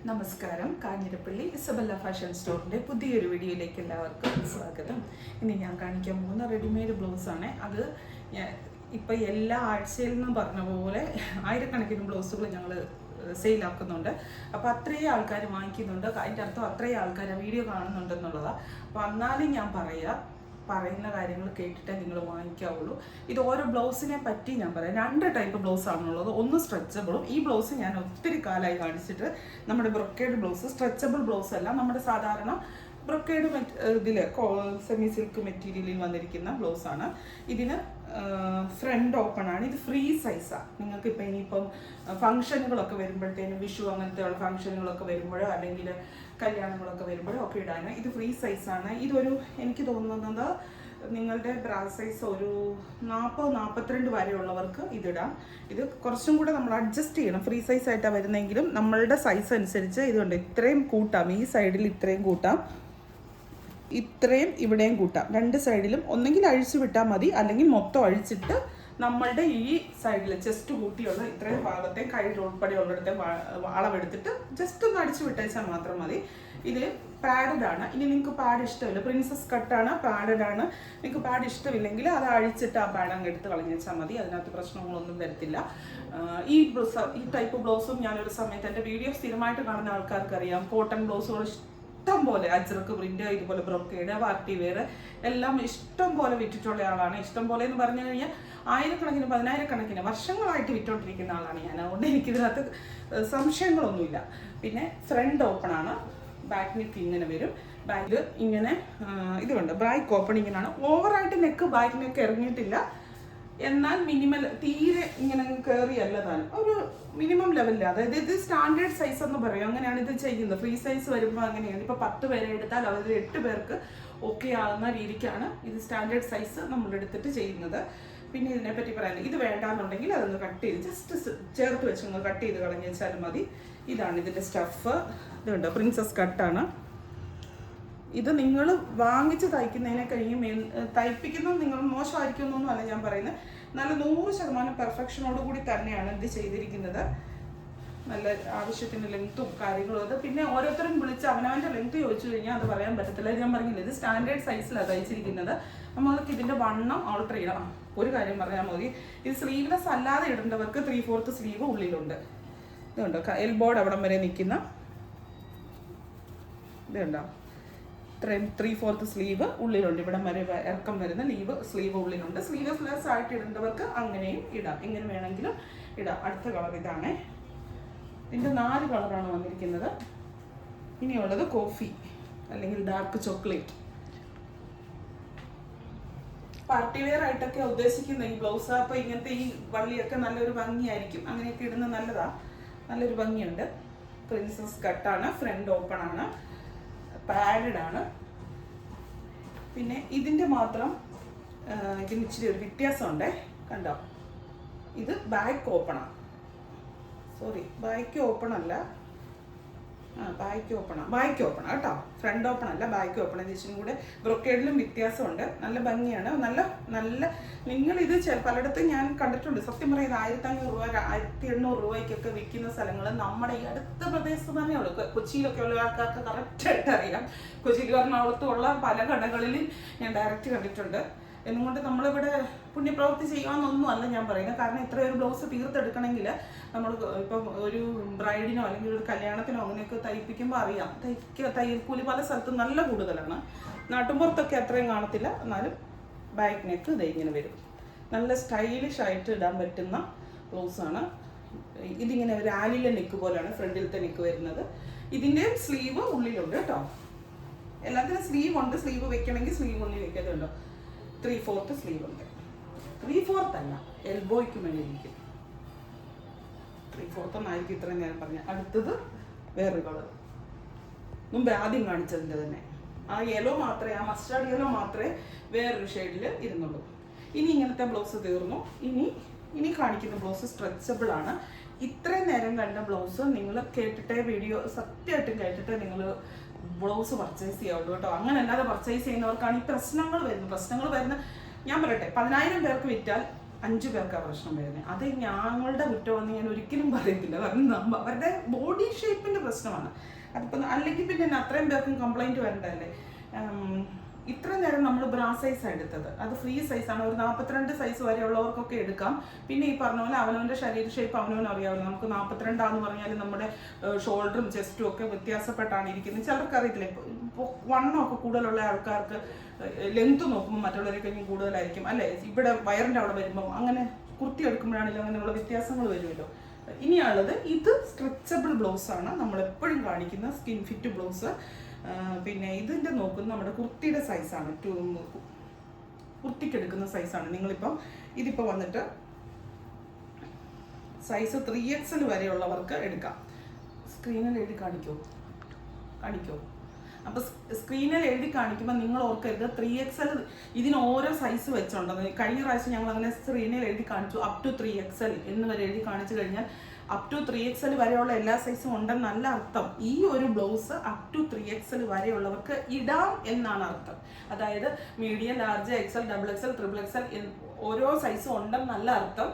നമസ്കാരം. Kanjirappally Isabella fashion സ്റ്റോറിൻ്റെ പുതിയൊരു വീഡിയോയിലേക്ക് എല്ലാവർക്കും സ്വാഗതം. ഇനി ഞാൻ കാണിക്കാൻ പോകുന്ന റെഡിമെയ്ഡ് ബ്ലൗസാണ്. അത് ഇപ്പം എല്ലാ ആഴ്ചയിൽ നിന്നും പറഞ്ഞ പോലെ ആയിരക്കണക്കിന് ബ്ലൗസുകൾ ഞങ്ങൾ സെയിലാക്കുന്നുണ്ട്. അപ്പോൾ അത്രയും ആൾക്കാർ വാങ്ങിക്കുന്നുണ്ട്. അതിൻ്റെ അർത്ഥം അത്രയും ആൾക്കാർ ആ വീഡിയോ കാണുന്നുണ്ടെന്നുള്ളതാണ്. അപ്പോൾ എന്നാലും ഞാൻ പറയുന്ന കാര്യങ്ങൾ കേട്ടിട്ടേ നിങ്ങൾ വാങ്ങിക്കാവുള്ളൂ. ഇത് ഓരോ ബ്ലൗസിനെ പറ്റി ഞാൻ പറയാം. 2 ടൈപ്പ് ബ്ലൗസാണുള്ളത്. ഒന്ന് സ്ട്രെച്ചബിളും. ഈ ബ്ലൗസ് ഞാൻ ഒത്തിരി കാലമായി കാണിച്ചിട്ട്. നമ്മുടെ ബ്രൊക്കേഡ് ബ്ലൗസ്, സ്ട്രെച്ചബിൾ ബ്ലൗസ് അല്ല, നമ്മുടെ സാധാരണ ബ്രൊക്കേഡ് ഇതിൽ സെമി സിൽക്ക് മെറ്റീരിയലിൽ വന്നിരിക്കുന്ന ബ്ലൗസാണ്. ഇതിന് ഫ്രണ്ട് ഓപ്പൺ ആണ്. ഇത് ഫ്രീ സൈസാണ്. നിങ്ങൾക്ക് ഇപ്പം ഇനിയിപ്പം ഫംഗ്ഷനുകളൊക്കെ വരുമ്പോഴത്തേനും, വിഷു അങ്ങനത്തെയുള്ള ഫംഗ്ഷനുകളൊക്കെ വരുമ്പോഴോ അല്ലെങ്കിൽ കല്യാണങ്ങളൊക്കെ വരുമ്പോഴോ ഒക്കെ ഇടാൻ ഇത് ഫ്രീ സൈസാണ്. ഇതൊരു എനിക്ക് തോന്നുന്നത് നിങ്ങളുടെ ബ്രാ സൈസ് ഒരു 40-42 വരെയുള്ളവർക്ക് ഇതിടാം. ഇത് കുറച്ചും കൂടെ നമ്മൾ അഡ്ജസ്റ്റ് ചെയ്യണം. ഫ്രീ സൈസ് ആയിട്ടാണ് വരുന്നെങ്കിലും നമ്മളുടെ സൈസ് അനുസരിച്ച് ഇതുകൊണ്ട് ഇത്രയും കൂട്ടാം. ഈ സൈഡിൽ ഇത്രയും കൂട്ടാം, ഇത്രയും ഇവിടെയും കൂട്ടാം. 2 സൈഡിലും ഒന്നെങ്കിൽ അഴിച്ചു വിട്ടാൽ മതി, അല്ലെങ്കിൽ മൊത്തം അഴിച്ചിട്ട് നമ്മളുടെ ഈ സൈഡിൽ ചെസ്റ്റ് കൂട്ടിയുള്ള ഇത്രയും ഭാഗത്തെ കൈ ഉൾപ്പെടെയുള്ളിടത്തെ അളവെടുത്തിട്ട് ജസ്റ്റ് ഒന്ന് അടിച്ചു വിട്ടേച്ചാൽ മാത്രം മതി. ഇത് പാഡഡ് ആണ്. ഇനി നിങ്ങൾക്ക് പാഡ് ഇഷ്ടമില്ല, പ്രിൻസസ് കട്ടാണ്, പാഡഡ് ആണ്. നിങ്ങൾക്ക് പാഡ് ഇഷ്ടമില്ലെങ്കിൽ അത് അഴിച്ചിട്ട് ആ പാഡ് അങ്ങ് എടുത്ത് കളഞ്ഞേച്ചാൽ മതി. അതിനകത്ത് പ്രശ്നങ്ങളൊന്നും വരത്തില്ല. ഈ ടൈപ്പ് ബ്ലൗസും ഞാനൊരു സമയത്ത് എൻ്റെ വീഡിയോ സ്ഥിരമായിട്ട് കാണുന്ന ആൾക്കാർക്ക് അറിയാം. കോട്ടൺ ബ്ലൗസുകൾ ഇഷ്ടം പോലെ, അജ്രക്ക് പ്രിന്റ്, ഇതുപോലെ ബ്രൊക്കേഡ്, പാർട്ടി വെയർ എല്ലാം ഇഷ്ടം പോലെ വിറ്റിട്ടുള്ള ആളാണ്. ഇഷ്ടം പോലെ എന്ന് പറഞ്ഞു കഴിഞ്ഞാൽ ആയിരക്കണക്കിന് 10,000-കണക്കിന് വർഷങ്ങളായിട്ട് വിറ്റോണ്ടിരിക്കുന്ന ആളാണ് ഞാൻ. അതുകൊണ്ട് എനിക്കിതിനകത്ത് സംശയങ്ങളൊന്നുമില്ല. പിന്നെ ഫ്രണ്ട് ഓപ്പൺ ആണ്. ബാക്ക് നെക്ക് ഇങ്ങനെ വരും. ബാക്കിൽ ഇങ്ങനെ ഇതുണ്ട്, ബാക്ക് ഓപ്പണിങ്ങിനാണ്. ഓവറായിട്ട് നെക്ക് ബാക്ക് നെക്ക് ഇറങ്ങിയിട്ടില്ല, എന്നാൽ മിനിമൽ തീരെ ഇങ്ങനെ കയറിയല്ല താനും, ഒരു മിനിമം ലെവലിൽ. അതായത് ഇത് സ്റ്റാൻഡേർഡ് സൈസ് എന്ന് പറയും. അങ്ങനെയാണ് ഇത് ചെയ്യുന്നത്. ഫ്രീ സൈസ് വരുമ്പോൾ അങ്ങനെയാണ്. ഇപ്പോൾ 10 പേരെ എടുത്താൽ അവർ 8 പേർക്ക് ഓക്കെ ആകുന്ന രീതിക്കാണ് ഇത് സ്റ്റാൻഡേർഡ് സൈസ് നമ്മൾ എടുത്തിട്ട് ചെയ്യുന്നത്. പിന്നെ ഇതിനെപ്പറ്റി പറയാനില്ല. ഇത് വേണ്ടാന്നുണ്ടെങ്കിൽ അതൊന്ന് കട്ട് ചെയ്ത് ജസ്റ്റ് ചേർത്ത് വെച്ച് ഒന്ന് കട്ട് ചെയ്ത് കളഞ്ഞു വെച്ചാലും മതി. ഇതാണ് ഇതിൻ്റെ സ്റ്റഫ്. ഇതുണ്ട്, പ്രിൻസസ് കട്ടാണ്. ഇത് നിങ്ങൾ വാങ്ങിച്ച് തയ്ക്കുന്നതിനെ കഴിയും തയ്പ്പിക്കുന്നത് നിങ്ങൾ മോശമായിരിക്കുമെന്നൊന്നും അല്ല ഞാൻ പറയുന്നത്. നല്ല 100% പെർഫെക്ഷനോട് കൂടി തന്നെയാണ് ഇത് ചെയ്തിരിക്കുന്നത്. നല്ല ആവശ്യത്തിന് ലെങ്ത്തും കാര്യങ്ങളും. അത് പിന്നെ ഓരോരുത്തരും വിളിച്ച് അവനവൻ്റെ ലെങ്ത്ത് ചോദിച്ചു കഴിഞ്ഞാൽ അത് പറയാൻ പറ്റത്തില്ല. ഞാൻ പറഞ്ഞില്ല, ഇത് സ്റ്റാൻഡേർഡ് സൈസിലാണ് തയ്ച്ചിരിക്കുന്നത്. നമ്മൾക്ക് ഇതിൻ്റെ വണ്ണം ഓൾട്ടർ ചെയ്യണം. ഒരു കാര്യം പറഞ്ഞാൽ മതി, ഇത് സ്ലീവ്ലെസ് അല്ലാതെ ഇടേണ്ടവർക്ക് 3/4 സ്ലീവ് ഉള്ളിലുണ്ട്. ഇതുണ്ടോ, എൽബോർഡ് അവിടം വരെ നിൽക്കുന്ന ഇതുണ്ടോ, 3/4 സ്ലീവ് ഉള്ളിലുണ്ട്. ഇവിടെ വരെ ഇറക്കം വരുന്ന സ്ലീവ് ഉള്ളിലുണ്ട്. സ്ലീവ്ലെസ് ആയിട്ട് ഇടേണ്ടവർക്ക് അങ്ങനെയും ഇടാം, എങ്ങനെ വേണമെങ്കിലും ഇടാം. അടുത്ത കളർ ഇതാണ്. ഇതിൻ്റെ 4 കളറാണ് വന്നിരിക്കുന്നത്. ഇനിയുള്ളത് കോഫി അല്ലെങ്കിൽ ഡാർക്ക് ചോക്ലേറ്റ്. പാർട്ടി വെയർ ആയിട്ടൊക്കെ ഉദ്ദേശിക്കുന്ന ഈ ബ്ലൗസ്. അപ്പോൾ ഇങ്ങനത്തെ ഈ വള്ളിയൊക്കെ നല്ലൊരു ഭംഗിയായിരിക്കും. അങ്ങനെയൊക്കെ ഇടുന്നത് നല്ലതാണ്, നല്ലൊരു ഭംഗിയുണ്ട്. പ്രിൻസസ് കട്ടാണ്, ഫ്രണ്ട് ഓപ്പൺ ആണ്, പാഡഡ് ആണ്. പിന്നെ ഇതിൻ്റെ മാത്രം ഇതിന് ഇച്ചിരി ഒരു വ്യത്യാസമുണ്ടേ, കണ്ടോ. ഇത് ബാക്ക് ഓപ്പണാണ്. സോറി, ബാക്ക് ഓപ്പൺ അല്ല, ബാക്ക് ഓപ്പൺ കേട്ടോ. ഫ്രണ്ട് ഓപ്പൺ അല്ല, ബാക്ക് ഓപ്പൺ. ഇതിനും കൂടെ ബ്രൊക്കേഡിലും വ്യത്യാസമുണ്ട്. നല്ല ഭംഗിയാണ്. നല്ല നിങ്ങളിത് പലയിടത്തും ഞാൻ കണ്ടിട്ടുണ്ട്. സത്യം പറയുന്നത് 1,500 രൂപ 1,800 രൂപയ്ക്കൊക്കെ വിൽക്കുന്ന സ്ഥലങ്ങൾ നമ്മുടെ ഈ അടുത്ത പ്രദേശത്ത് തന്നെയുള്ളൂ. കൊച്ചിയിലൊക്കെ ഉള്ള ആൾക്കാർക്ക് കറക്റ്റായിട്ട് അറിയാം. കൊച്ചിയിൽ എറണാകുളത്തും ഉള്ള പല കടകളിലും ഞാൻ ഡയറക്റ്റ് കണ്ടിട്ടുണ്ട്. എന്നുകൊണ്ട് നമ്മളിവിടെ പുണ്യപ്രവൃത്തി ചെയ്യാമെന്നൊന്നും അല്ല ഞാൻ പറയുന്നത്. കാരണം ഇത്രയൊരു ബ്ലൗസ് തീർത്തെടുക്കണമെങ്കിൽ നമ്മൾ ഇപ്പം ഒരു ബ്രൈഡിനോ അല്ലെങ്കിൽ ഒരു കല്യാണത്തിനോ അങ്ങനെയൊക്കെ തയ്പ്പിക്കുമ്പോൾ അറിയാം, തയ്യൽ കൂലി പല സ്ഥലത്തും നല്ല കൂടുതലാണ്. നാട്ടുമ്പുറത്തൊക്കെ അത്രയും കാണത്തില്ല. എന്നാലും ബാക്ക് നെക്ക് ഇത് ഇങ്ങനെ വരും. നല്ല സ്റ്റൈലിഷ് ആയിട്ട് ഇടാൻ പറ്റുന്ന ബ്ലൗസാണ്. ഇതിങ്ങനെ ഒരു ആലിലെ നെക്ക് പോലെയാണ് ഫ്രണ്ടിലത്തെ നെക്ക് വരുന്നത്. ഇതിൻ്റെ സ്ലീവ് ഉള്ളിലുണ്ട് കേട്ടോ. എല്ലാത്തിനും സ്ലീവ് ഉണ്ട്. സ്ലീവ് വെക്കണമെങ്കിൽ സ്ലീവ് ഉള്ളിൽ വെക്കാതുണ്ടോ. 3/4 സ്ലീവ് ഉണ്ട്. 3/4 അല്ല, എൽബോയ്ക്ക് വേണ്ടി ഇരിക്കും. 3/4 ഒന്നായിരിക്കും ഇത്രയും ഞാൻ പറഞ്ഞ. അടുത്തത് വേറൊരു കളർ, മുമ്പ് ആദ്യം കാണിച്ചതിൻ്റെ തന്നെ. ആ യെല്ലോ മാത്രമേ, ആ മസ്റ്റാർഡ് യെല്ലോ മാത്രമേ വേറൊരു ഷെയ്ഡിൽ ഇരുന്നുള്ളൂ. ഇനി ഇങ്ങനത്തെ ബ്ലൗസ് തീർന്നു. ഇനി കാണിക്കുന്ന ബ്ലൗസ് സ്ട്രെച്ചബിൾ ആണ്. ഇത്രയും നേരം കണ്ട ബ്ലൗസ് നിങ്ങൾ കേട്ടിട്ടേ, വീഡിയോ സത്യമായിട്ടും കേട്ടിട്ടേ നിങ്ങൾ ബ്ലൗസ് പർച്ചേസ് ചെയ്യാവുള്ളൂ കേട്ടോ. അങ്ങനെ അല്ലാതെ പർച്ചേസ് ചെയ്യുന്നവർക്കാണ് ഈ പ്രശ്നങ്ങൾ വരുന്നത്. ഞാൻ പറയട്ടെ, 10,000 പേർക്ക് വിറ്റാൽ 5 പേർക്കാണ് പ്രശ്നം വരുന്നത്. അത് ഞങ്ങളുടെ കുറ്റമെന്ന് ഞാൻ ഒരിക്കലും പറയത്തില്ല. കാരണം അവരുടെ ബോഡി ഷേപ്പിൻ്റെ പ്രശ്നമാണ്. അതിപ്പോൾ അല്ലെങ്കിൽ പിന്നെ അത്രയും പേർക്കും കംപ്ലൈൻറ്റ് വരണ്ടല്ലേ. ഇത്ര നേരം നമ്മൾ ബ്രാ സൈസാണ് എടുത്തത്. അത് ഫ്രീ സൈസാണ്. ഒരു 42 സൈസ് വരെയുള്ളവർക്കൊക്കെ എടുക്കാം. പിന്നെ ഈ പറഞ്ഞ പോലെ അവനവൻ്റെ ശരീര ഷേപ്പ് അവനവന് അറിയാമല്ലോ. നമുക്ക് 42 പറഞ്ഞാൽ നമ്മുടെ ഷോൾഡറും ചെസ്റ്റും ഒക്കെ വ്യത്യാസപ്പെട്ടാണ് ഇരിക്കുന്നത്. ചിലർക്ക് അറിയത്തില്ല. ഇപ്പോൾ വണ്ണമൊക്കെ കൂടുതലുള്ള ആൾക്കാർക്ക് ലെങ്ത് നോക്കുമ്പോൾ മറ്റുള്ളവരെ കഴിഞ്ഞും കൂടുതലായിരിക്കും അല്ലേ. ഇവിടെ വയറിൻ്റെ അവിടെ വരുമ്പം അങ്ങനെ കുർത്തി എടുക്കുമ്പോഴാണെങ്കിലും അങ്ങനെയുള്ള വ്യത്യാസങ്ങൾ വരുമല്ലോ. ഇനിയുള്ളത് ഇത് സ്ട്രെച്ചബിൾ ബ്ലൗസാണ് നമ്മളെപ്പോഴും കാണിക്കുന്ന സ്കിൻ ഫിറ്റ് ബ്ലൗസ്. പിന്നെ ഇതിൻ്റെ നോക്കുന്നത് നമ്മുടെ കുർത്തിയുടെ സൈസാണ്. കുർത്തിക്ക് എടുക്കുന്ന സൈസാണ്. നിങ്ങളിപ്പം ഇതിപ്പോൾ വന്നിട്ട് സൈസ് 3XL വരെയുള്ളവർക്ക് എടുക്കാം. സ്ക്രീനിൽ എഴുതി കാണിക്കോ? അപ്പോൾ സ്ക്രീനിൽ എഴുതി കാണിക്കുമ്പോൾ നിങ്ങൾ ഓർക്കരുത് 3XL ഇതിന് ഓരോ സൈസ് വെച്ചുണ്ടെന്ന്. കഴിഞ്ഞ പ്രാവശ്യം ഞങ്ങൾ അങ്ങനെ സ്ക്രീനിൽ എഴുതി കാണിച്ചു up to 3XL എന്ന് വരെ എഴുതി കാണിച്ചു കഴിഞ്ഞാൽ up to 3XL വരെയുള്ള എല്ലാ സൈസും ഉണ്ടെന്നല്ല അർത്ഥം. ഈ ഒരു ബ്ലൗസ് up to 3XL വരെയുള്ളവർക്ക് ഇടാം എന്നാണ് അർത്ഥം. അതായത് medium, large, XL, XXL, XXL ഓരോ സൈസും ഉണ്ടെന്നല്ല അർത്ഥം.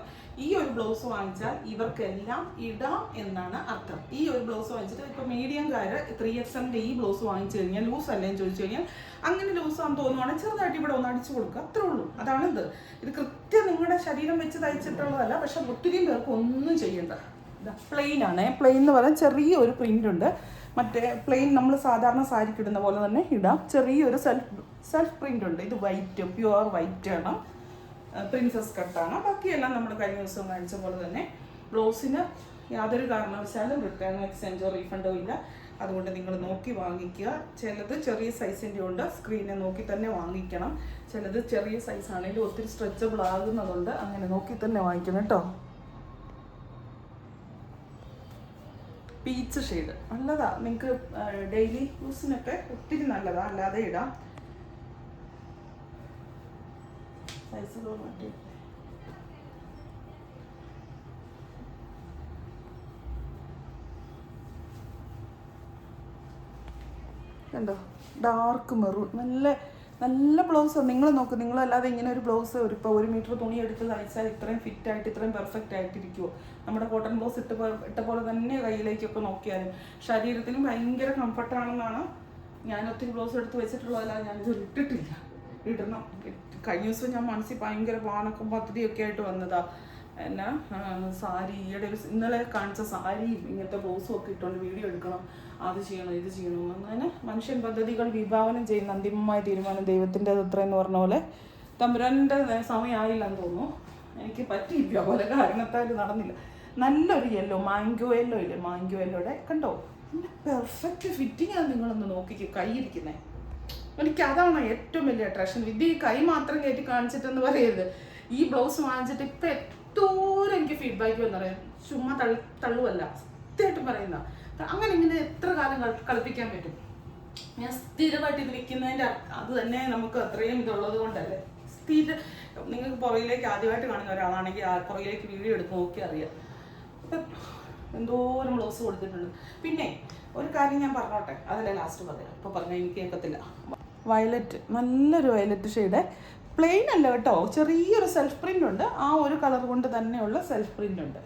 ഈ ഒരു ബ്ലൗസ് വാങ്ങിച്ചാൽ ഇവർക്കെല്ലാം ഇടാം എന്നാണ് അർത്ഥം. ഈ ഒരു ബ്ലൗസ് വാങ്ങിച്ചിട്ട് ഇപ്പോൾ മീഡിയംകാർ 3XLൻ്റെ ഈ ബ്ലൗസ് വാങ്ങിച്ചു കഴിഞ്ഞാൽ ലൂസ് അല്ലേന്ന് ചോദിച്ചു കഴിഞ്ഞാൽ അങ്ങനെ ലൂസാണെന്ന് തോന്നുവാണെങ്കിൽ ചെറുതായിട്ട് ഇവിടെ ഒന്ന് അടിച്ചു കൊടുക്കുക, അത്രേ ഉള്ളൂ. അതാണിത്. ഇത് കൃത്യം നിങ്ങളുടെ ശരീരം വെച്ച് തയ്ച്ചിട്ടുള്ളതല്ല. പക്ഷെ ഒത്തിരിയും പേർക്ക് ഒന്നും ചെയ്യണ്ട. പ്ലെയിൻ ആണ്. പ്ലെയിൻ എന്ന് പറഞ്ഞാൽ ചെറിയൊരു പ്രിൻ്റ് ഉണ്ട്. മറ്റേ പ്ലെയിൻ നമ്മൾ സാധാരണ സാരിക്ക് ഇടുന്ന പോലെ തന്നെ ഇടാം. ചെറിയൊരു സെൽഫ് പ്രിൻ്റ് ഉണ്ട്. ഇത് വൈറ്റ്, പ്യുവർ വൈറ്റ് ആണ്. പ്രിൻസസ് കട്ടാണ്. ബാക്കിയെല്ലാം നമ്മൾ കഴിഞ്ഞ ദിവസം കാണിച്ച പോലെ തന്നെ. ബ്ലൗസിന് യാതൊരു കാരണവശാലും റിട്ടേൺ, എക്സ്ചേഞ്ചോ റീഫണ്ടോ ഇല്ല. അതുകൊണ്ട് നിങ്ങൾ നോക്കി വാങ്ങിക്കുക. ചിലത് ചെറിയ സൈസിൻ്റെ ഉണ്ട്, സ്ക്രീനെ നോക്കി തന്നെ വാങ്ങിക്കണം. ചിലത് ചെറിയ സൈസാണെങ്കിൽ ഒത്തിരി സ്ട്രെച്ചബിൾ ആകുന്നതുകൊണ്ട് അങ്ങനെ നോക്കി തന്നെ വാങ്ങിക്കണം കേട്ടോ. പീച്ച് ഷെയ്ഡ് നല്ലതാ. നിങ്ങൾക്ക് ഡെയിലി യൂസിനൊക്കെ ഒത്തിരി നല്ലതാ. അല്ലാതെ ഇടാം. സൈസുകൾ മാറ്റി കണ്ടോ, ഡാർക്ക് മെറൂൺ. നല്ല ബ്ലൗസാണ്. നിങ്ങൾ നോക്ക്, നിങ്ങളല്ലാതെ ഇങ്ങനെ ഒരു ബ്ലൗസ് ഇപ്പോൾ 1 മീറ്റർ തുണി എടുത്ത് തയ്ച്ചാൽ ഇത്രയും ഫിറ്റായിട്ട് ഇത്രയും പെർഫെക്റ്റ് ആയിട്ടിരിക്കുമോ? നമ്മുടെ കോട്ടൺ ബ്ലൗസ് ഇട്ട പോലെ തന്നെ കയ്യിലേക്കൊക്കെ നോക്കിയാലും ശരീരത്തിനും ഭയങ്കര കംഫർട്ടാണെന്നാണ്. ഞാൻ ഒത്തിരി ബ്ലൗസ് എടുത്ത് വെച്ചിട്ടുള്ളതല്ല, ഞാനിത് ഇട്ടിട്ടില്ല. ഇടണം. കഴിഞ്ഞ ദിവസം ഞാൻ മനസ്സിൽ ഭയങ്കര പാണക്കം പദ്ധതിയൊക്കെ ആയിട്ട് വന്നതാ. എന്നാ സാരി, ഈയിടെ ഇന്നലെ കാണിച്ച സാരിയും ഇങ്ങനത്തെ ബ്ലൗസും ഒക്കെ ഇട്ടുകൊണ്ട് വീഡിയോ എടുക്കണം, അത് ചെയ്യണം, ഇത് ചെയ്യണം. അങ്ങനെ മനുഷ്യൻ പദ്ധതികൾ വിഭാവനം ചെയ്യുന്ന അന്തിമമായ തീരുമാനം ദൈവത്തിൻ്റെ അത്രയെന്ന് പറഞ്ഞ പോലെ തമ്പുരാൻ്റെ സമയമായില്ലെന്ന് തോന്നുന്നു. എനിക്ക് പറ്റിയില്ല, പല കാരണത്താൽ നടന്നില്ല. നല്ലൊരു യെല്ലോ, മാംഗോ യെല്ലോ ഇല്ലേ, മാംഗോ യെല്ലോയുടെ കണ്ടോ, നല്ല പെർഫെക്റ്റ് ഫിറ്റിങ്ങാണ്. നിങ്ങളൊന്ന് നോക്കിക്കോ കൈ ഇരിക്കുന്നത്. എനിക്ക് അതാണ് ഏറ്റവും വലിയ അട്രാക്ഷൻ. ഇത് ഈ കൈ മാത്രം കയറ്റി കാണിച്ചിട്ടെന്ന് പറയരുത്. ഈ ബ്ലൗസ് വാങ്ങിച്ചിട്ട് ഇപ്പം എത്തോരം എനിക്ക് ഫീഡ്ബാക്ക് വന്നറിയാം. ചുമ്മാ തള്ളുവല്ല, സത്യമായിട്ടും പറയുന്ന. അങ്ങനെ ഇങ്ങനെ എത്ര കാലം കളിപ്പിക്കാൻ പറ്റും. ഞാൻ സ്ഥിരമായിട്ട് ഇത് വിൽക്കുന്നതിൻ്റെ അത് തന്നെ നമുക്ക് അത്രയും ഇതുള്ളത് കൊണ്ടല്ലേ. നിങ്ങൾക്ക് പുറകിലേക്ക് ആദ്യമായിട്ട് കാണുന്ന ഒരാളാണെങ്കിൽ പുറകിലേക്ക് വീഡിയോ എടുത്ത് നോക്കി അറിയാം. അപ്പം എന്തോരം ബ്ലൗസ് കൊടുത്തിട്ടുണ്ട്. പിന്നെ ഒരു കാര്യം ഞാൻ പറഞ്ഞോട്ടെ, അതല്ലേ ലാസ്റ്റ് പറയാം. ഇപ്പോൾ പറഞ്ഞാൽ എനിക്ക് കേൾക്കത്തില്ല. വയലറ്റ്, നല്ലൊരു വയലറ്റ് ഷെയ്ഡ്. പ്ലെയിൻ അല്ല കേട്ടോ, ചെറിയൊരു സെൽഫ് പ്രിൻ്റ് ഉണ്ട്. ആ ഒരു കളർ കൊണ്ട് തന്നെയുള്ള സെൽഫ് പ്രിൻ്റ് ഉണ്ട്.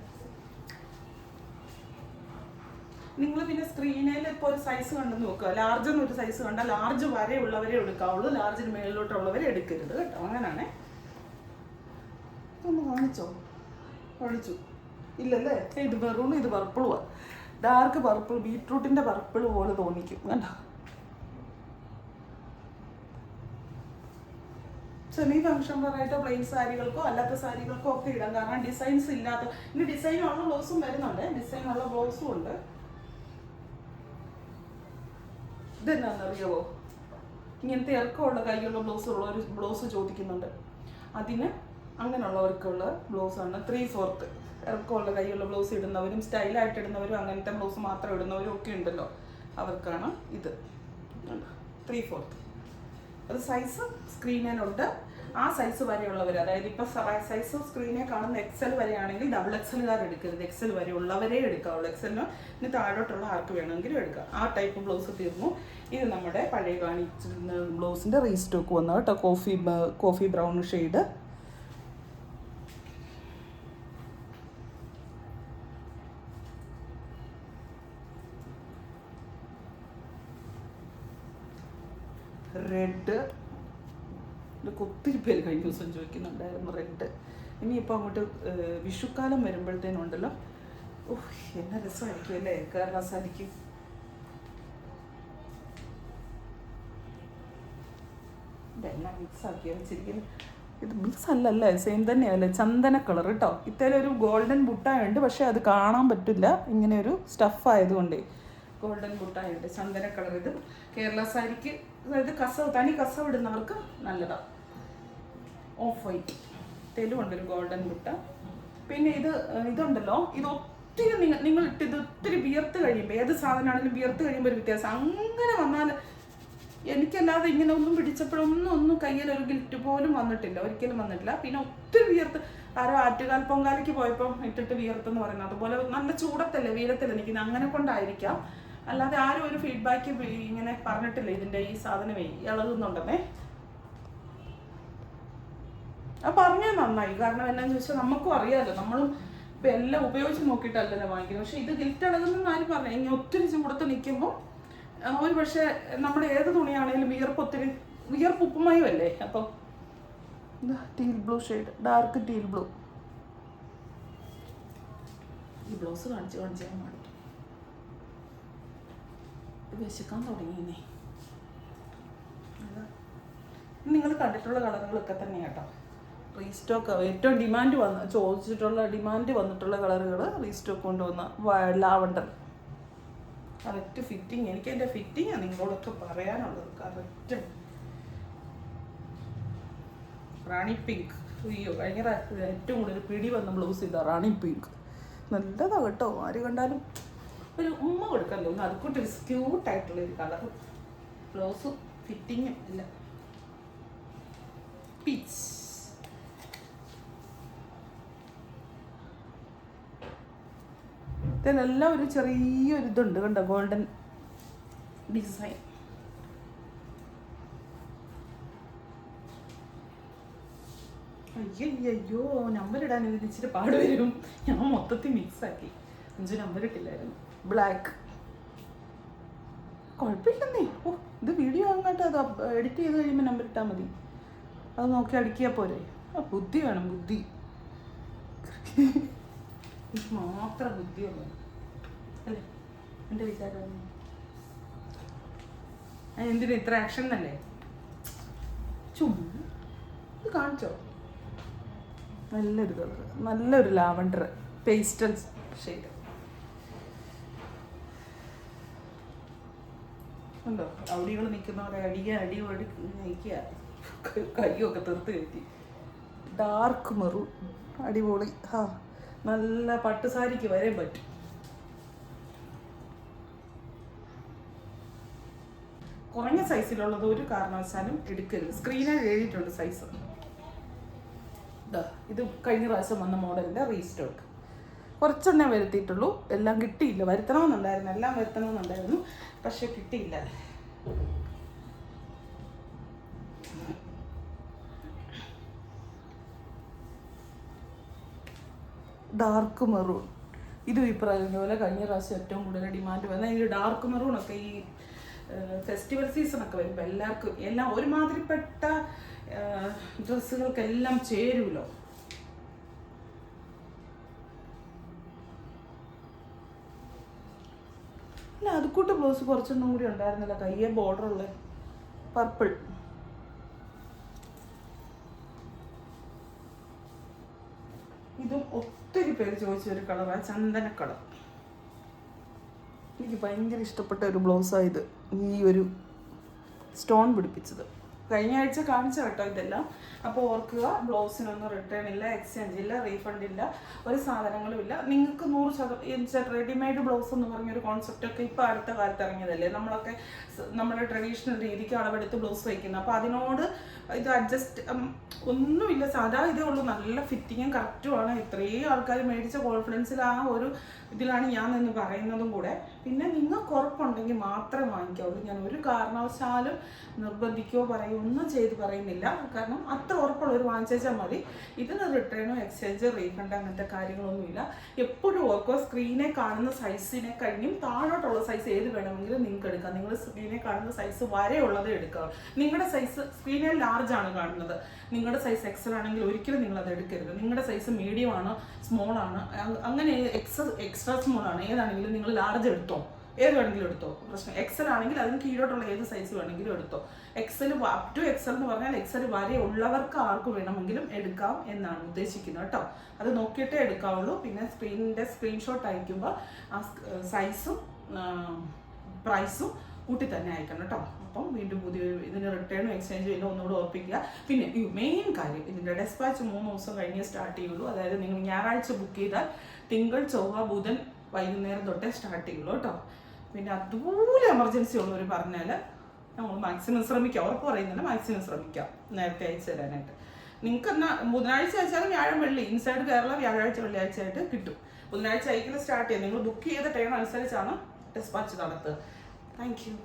നിങ്ങൾ പിന്നെ സ്ക്രീനിൽ ഇപ്പോൾ ഒരു സൈസ് കണ്ടെന്ന് നോക്കുക. ലാർജ് എന്നൊരു സൈസ് കണ്ടാൽ ലാർജ് വരെ ഉള്ളവരെ എടുക്കാവുള്ളൂ, ലാർജിന് മേളിലോട്ടുള്ളവരെ എടുക്കരുത് കേട്ടോ. അങ്ങനെയാണേ. ഒന്ന് കാണിച്ചു ഇല്ലല്ലേ. ഇത് മെറൂൺ, ഇത് പർപ്പിളുമാണ്. ഡാർക്ക് പർപ്പിൾ, ബീട്രൂട്ടിൻ്റെ പർപ്പിൾ പോലെ തോന്നിക്കും കണ്ടോ. സെമി ഫംഗ്ഷൻ വെയറായിട്ടോ പ്ലെയിൻ സാരികൾക്കോ അല്ലാത്ത സാരികൾക്കോ ഒക്കെ ഇടാം. കാരണം ഡിസൈൻസ് ഇല്ലാത്ത, ഇനി ഡിസൈനുള്ള ബ്ലൗസും വരുന്നുണ്ട്. ഡിസൈനുള്ള ബ്ലൗസും ഉണ്ട്. ഇതെന്നാണെന്നറിയാവോ, ഇങ്ങനത്തെ ഇറക്കമുള്ള കൈയുള്ള ബ്ലൗസുള്ള ഒരു ബ്ലൗസ് ചോദിക്കുന്നുണ്ട്. അതിന് അങ്ങനെയുള്ളവർക്കുള്ള ബ്ലൗസാണ് 3/4. ഇറക്കമുള്ള കൈയുള്ള ബ്ലൗസ് ഇടുന്നവരും സ്റ്റൈലായിട്ട് ഇടുന്നവരും അങ്ങനത്തെ ബ്ലൗസ് മാത്രം ഇടുന്നവരും ഒക്കെ ഉണ്ടല്ലോ, അവർക്കാണ് ഇത് 3/4. അത് സൈസ് സ്ക്രീനിലുണ്ട്. ആ സൈസ് വരെയുള്ളവർ, അതായത് ഇപ്പോൾ സൈസ് സ്ക്രീനിൽ കാണുന്ന XL വരെയാണെങ്കിൽ XXLകാർ എടുക്കരുത്. XL വരെ ഉള്ളവരെ എടുക്കാവുള്ളൂ. XL താഴോട്ടുള്ള ആർക്ക് വേണമെങ്കിലും എടുക്കാം. ആ ടൈപ്പ് ബ്ലൗസ് തീർന്നു. ഇത് നമ്മുടെ പഴയ കാണിച്ചിരുന്ന ബ്ലൗസിൻ്റെ റീസ്റ്റോക്ക് വന്നത് കേട്ടോ. Coffee brown shade. റെഡ്. ഇതൊക്കെ ഒത്തിരി പേര് കഴിഞ്ഞ ദിവസം ചോദിക്കുന്നുണ്ടായിരുന്നു റെഡ്. ഇനിയിപ്പോൾ അങ്ങോട്ട് വിഷുക്കാലം വരുമ്പോഴത്തേനുണ്ടല്ലോ, ഓഹ് എന്നാ രസമായിരിക്കും അല്ലേ കേരള സാരിക്ക്. ഇതെല്ലാം മിക്സ് ആക്കി വെച്ചിരിക്കുന്നു. ഇത് മിക്സ് അല്ലല്ലേ, സെയിം തന്നെയല്ലേ, ചന്ദന കളർ കേട്ടോ. ഇത്തരം ഗോൾഡൻ ബുട്ടായുണ്ട്, പക്ഷെ അത് കാണാൻ പറ്റില്ല ഇങ്ങനെ ഒരു സ്റ്റഫ് ആയതുകൊണ്ട്. ഗോൾഡൻ ബുട്ടായുണ്ട്, ചന്ദന കളർ. ഇത് കേരള സാരിക്ക്, അതായത് കസവ്, തനി കസവ് ഇടുന്നവർക്ക് നല്ലതാണ്. ഓഫ് വൈറ്റ് തെലുണ്ടൊരു ഗോൾഡൻ ബുട്ട. പിന്നെ ഇതുണ്ടല്ലോ, ഇത് ഒത്തിരി നിങ്ങൾ ഇട്ടിത് ഒത്തിരി വിയർത്ത് കഴിയുമ്പോൾ, ഏത് സാധനമാണെങ്കിലും വിയർത്ത് കഴിയുമ്പോൾ ഒരു വ്യത്യാസം. അങ്ങനെ വന്നാൽ എനിക്കല്ലാതെ ഇങ്ങനെ ഒന്നും പിടിച്ചപ്പോഴൊന്നും കയ്യിൽ ഒരു ഗിൽറ്റ് പോലും വന്നിട്ടില്ല, ഒരിക്കലും വന്നിട്ടില്ല. പിന്നെ ഒത്തിരി വിയർത്ത്, ആരോ ആറ്റുകാൽ പൊങ്കാലയ്ക്ക് പോയപ്പോൾ ഇട്ടിട്ട് വിയർത്തെന്ന് പറയുന്നത്, അതുപോലെ നല്ല ചൂടത്തല്ലേ വീരത്തല്ലേ നിൽക്കുന്നത്, അങ്ങനെ കൊണ്ടായിരിക്കാം. അല്ലാതെ ആരും ഒരു ഫീഡ്ബാക്ക് ഇങ്ങനെ പറഞ്ഞിട്ടില്ല ഇതിൻ്റെ ഈ സാധനമേ ഇളകുന്നുണ്ടെന്നേ. അത് പറഞ്ഞാൽ നന്നായി. കാരണം എന്നാന്ന് ചോദിച്ചാൽ നമുക്കും അറിയാമല്ലോ, നമ്മളും ഇപ്പം എല്ലാം ഉപയോഗിച്ച് നോക്കിയിട്ടല്ലല്ലോ വാങ്ങിക്കുന്നത്. പക്ഷെ ഇത് ഗിൽറ്റ് ഇളകുന്നെന്ന് ആരും പറഞ്ഞു. ഇനി ഒത്തിരി ചൂടത്ത് നിൽക്കുമ്പോൾ ഒരു പക്ഷേ നമ്മുടെ ഏത് തുണിയാണെങ്കിലും വിയർപ്പ് ഉപ്പുമയം അല്ലേ. അപ്പം teal blue shade, dark teal blue. ഈ ബ്ലൗസ് കാണിച്ച് ഞാൻ മാറ്റി വിശക്കാൻ തുടങ്ങിയേ. നിങ്ങൾ കണ്ടിട്ടുള്ള കളറുകളൊക്കെ തന്നെ കേട്ടോ. റീസ്റ്റോക്ക് ഏറ്റവും ഡിമാൻഡ് വന്നിട്ടുള്ള കളറുകൾ റീസ്റ്റോക്ക് കൊണ്ടുവന്ന ലാവണ്ടർ. Correct fitting. എനിക്ക് എൻ്റെ ഫിറ്റിങ്ങാണ് നിങ്ങളോടൊക്കെ പറയാനുള്ളത്. കറക്റ്റ് റാണി പിങ്ക്. അയ്യോ, കഴിഞ്ഞ ഏറ്റവും കൂടുതൽ പിടി വന്ന ബ്ലൗസ് ഇതാ, റാണി പിങ്ക്. നല്ലതാണ് കേട്ടോ, ആര് കണ്ടാലും ഒരു ഉമ്മ കൊടുക്കല്ലോ. ഒന്ന് അതുകൊണ്ടൊരു ക്യൂട്ടായിട്ടുള്ളൊരു കളർ. ബ്ലൗസും ഫിറ്റിങ്ങും ഇല്ല. പീച്ച്. ഇതിലെല്ലാം ഒരു ചെറിയൊരു ഇതുണ്ട് കണ്ടോ, ഗോൾഡൻ ഡിസൈൻ. അയ്യോ, നമ്പർ ഇടാൻ ഇതിന് ഇച്ചിരി പാട് വരും. ഞാൻ മൊത്തത്തിൽ മിക്സാക്കി. 5 നമ്പർ ഇട്ടില്ലായിരുന്നു. ബ്ലാക്ക്. കുഴപ്പമില്ലെന്നേ. ഓ, ഇത് വീഡിയോ അങ്ങോട്ട് അത് എഡിറ്റ് ചെയ്ത് കഴിയുമ്പോൾ നമ്പർ ഇട്ടാൽ മതി. അത് നോക്കി അടിക്കിയാൽ പോരെ. ബുദ്ധി വേണം, ബുദ്ധി. മാത്രം ബുദ്ധിയുള്ളൂ അല്ലേ എൻ്റെ വിചാരം. എന്തിനാ ഇത്ര ആക്ഷൻ എന്നല്ലേ. ചുമ്മാ ഇത് കാണിച്ചോ. നല്ലൊരു കളർ, നല്ലൊരു ലാവണ്ടർ പേസ്റ്റൽ ഷെയ്ഡ് ഉണ്ടോ. ഔഡികൾ നിൽക്കുന്നവരെ അടി നയിക്കുക, കൈയൊക്കെ തീർത്ത് കയറ്റി. ഡാർക്ക് മെറൂൺ, അടിപൊളി. നല്ല പട്ടുസാരിക്ക് വരെ പറ്റും. കുറഞ്ഞ സൈസിലുള്ളത് ഒരു കാരണവശാലും എടുക്കരുത്. സ്ക്രീനിൽ എഴുതിയിട്ടുണ്ട് സൈസ്. ഇത് കഴിഞ്ഞ പ്രാവശ്യം വന്ന മോഡലിൻ്റെ റീസ്റ്റോക്ക്. കുറച്ചെണ്ണേ വരുത്തിയിട്ടുള്ളൂ, എല്ലാം കിട്ടിയില്ല. വരുത്തണമെന്നുണ്ടായിരുന്നു, എല്ലാം വരുത്തണമെന്നുണ്ടായിരുന്നു, പക്ഷെ കിട്ടിയില്ല. Dark maroon. ഇതും ഈ പറഞ്ഞ പോലെ കഴിഞ്ഞ പ്രാവശ്യം ഏറ്റവും കൂടുതൽ ഡിമാൻഡ് വന്ന ഈ ഡാർക്ക് മെറൂണൊക്കെ ഈ ഫെസ്റ്റിവൽ സീസണൊക്കെ വരുമ്പോൾ എല്ലാം ഒരുമാതിരിപ്പെട്ട ഡ്രസ്സുകൾക്കെല്ലാം ചേരുമല്ലോ. അല്ല, അതുകൂട്ട് ബ്ലൗസ് കുറച്ചൊന്നും കൂടി ഉണ്ടായിരുന്നില്ല, കയ്യെ ബോർഡറുള്ള പർപ്പിൾ. ഇതും ഒത്തിരി പേര് ചോദിച്ചൊരു കളറാണ്, ചന്ദന കളർ. എനിക്ക് ഭയങ്കര ഇഷ്ടപ്പെട്ട ഒരു ബ്ലൗസാണ് ഇത്. ഈ ഒരു സ്റ്റോൺ പിടിപ്പിച്ചത് കഴിഞ്ഞ ആഴ്ച കാണിച്ച കേട്ടോ ഇതെല്ലാം. അപ്പോൾ ഓർക്കുക, ബ്ലൗസിനൊന്നും റിട്ടേൺ ഇല്ല, എക്സ്ചേഞ്ച് ഇല്ല, റീഫണ്ട് ഇല്ല, ഒരു സാധനങ്ങളും ഇല്ല. നിങ്ങൾക്ക് 100% റെഡിമെയ്ഡ് ബ്ലൗസ് എന്ന് പറഞ്ഞൊരു കോൺസെപ്റ്റൊക്കെ ഇപ്പോൾ അടുത്ത കാലത്ത് ഇറങ്ങിയതല്ലേ. നമ്മളൊക്കെ നമ്മുടെ ട്രഡീഷണൽ രീതിക്ക് അളവെടുത്ത് ബ്ലൗസ് വയ്ക്കുന്നത്. അപ്പോൾ അതിനോട് ഇത് അഡ്ജസ്റ്റ് ഒന്നുമില്ല, സാധാ ഇതേ ഉള്ളൂ. നല്ല ഫിറ്റിങ്ങും കറക്റ്റുമാണ്. ഇത്രയും ആൾക്കാർ മേടിച്ച കോൺഫിഡൻസിൽ ആ ഒരു ഇതിലാണ് ഞാൻ നിന്ന് പറയുന്നതും കൂടെ. പിന്നെ നിങ്ങൾക്ക് ഉറപ്പുണ്ടെങ്കിൽ മാത്രമേ വാങ്ങിക്കാവുള്ളൂ. ഞാൻ ഒരു കാരണവശാലും നിർബന്ധിക്കുകയോ പറയുകയോ ഒന്നും ചെയ്ത് പറയുന്നില്ല, കാരണം അത്ര ഉറപ്പുള്ളവർ വാങ്ങിച്ചാൽ മതി. ഇതിന് റിട്ടേണോ എക്സ്ചേഞ്ച് റീഫണ്ട് അങ്ങനത്തെ കാര്യങ്ങളൊന്നുമില്ല. എപ്പോഴും ഓർക്കുക, സ്ക്രീനെ കാണുന്ന സൈസിനെ കഴിഞ്ഞും താഴോട്ടുള്ള സൈസ് ഏത് വേണമെങ്കിലും നിങ്ങൾക്ക് എടുക്കാം. നിങ്ങൾ സ്ക്രീനെ കാണുന്ന സൈസ് വരെയുള്ളത് എടുക്കുക. നിങ്ങളുടെ സൈസ് സ്ക്രീനിൽ ലാർജ് ആണ് കാണുന്നത്, നിങ്ങളുടെ സൈസ് എക്സൽ ആണെങ്കിൽ ഒരിക്കലും നിങ്ങൾ അത് എടുക്കരുത്. നിങ്ങളുടെ സൈസ് മീഡിയം ആണ്, സ്മോൾ ആണ്, അങ്ങനെ എക്സ്ട്രാ സ്മോൾ ആണ്, ഏതാണെങ്കിലും നിങ്ങൾ ലാർജ് എടുത്തോ, ഏത് വേണമെങ്കിലും എടുത്തോ, പ്രശ്നം. എക്സൽ ആണെങ്കിൽ അതിന് കീഴോട്ടുള്ള ഏത് സൈസ് വേണമെങ്കിലും എടുത്തോ. എക്സൽ അപ് ടു എക്സൽ എന്ന് പറഞ്ഞാൽ എക്സൽ വരെ ഉള്ളവർക്ക് ആർക്ക് വേണമെങ്കിലും എടുക്കാം എന്നാണ് ഉദ്ദേശിക്കുന്നത് കേട്ടോ. അത് നോക്കിയിട്ടേ എടുക്കാവുള്ളൂ. പിന്നെ സ്ക്രീൻഷോട്ട് അയക്കുമ്പോൾ ആ സൈസും പ്രൈസും കൂട്ടി തന്നെ അയക്കണം കേട്ടോ. അപ്പം വീണ്ടും ഇതിന് റിട്ടേണും എക്സ്ചേഞ്ചും എല്ലാം ഒന്നുകൂടെ ഓർപ്പിക്കുക. പിന്നെ ഈ മെയിൻ കാര്യം, ഇതിൻ്റെ ഡെസ്പാച്ച് 3 ദിവസം കഴിഞ്ഞേ സ്റ്റാർട്ട് ചെയ്യുള്ളൂ. അതായത് നിങ്ങൾ ഞായറാഴ്ച ബുക്ക് ചെയ്താൽ തിങ്കൾ, ചൊവ്വ, ബുധൻ വൈകുന്നേരം തൊട്ടേ സ്റ്റാർട്ട് ചെയ്യുള്ളൂ കേട്ടോ. പിന്നെ അതുപോലെ എമർജൻസി ഉള്ളവർ പറഞ്ഞാൽ നമ്മൾ മാക്സിമം ശ്രമിക്കാം, ഉറപ്പ് പറയുന്നില്ല, മാക്സിമം ശ്രമിക്കാം നേരത്തെ അയച്ചു തരാനായിട്ട്. നിങ്ങൾക്ക് എന്നാൽ ബുധനാഴ്ച അയച്ചാലും വ്യാഴം വെള്ളി, ഇൻസൈഡ് കേരള വ്യാഴാഴ്ച വെള്ളിയാഴ്ച ആയിട്ട് കിട്ടും. ബുധനാഴ്ച അയക്കൽ സ്റ്റാർട്ട് ചെയ്യാം. നിങ്ങൾ ബുക്ക് ചെയ്ത ടൈം അനുസരിച്ചാണ് ഡെസ്പാച്ച് നടത്തുക. Thank you.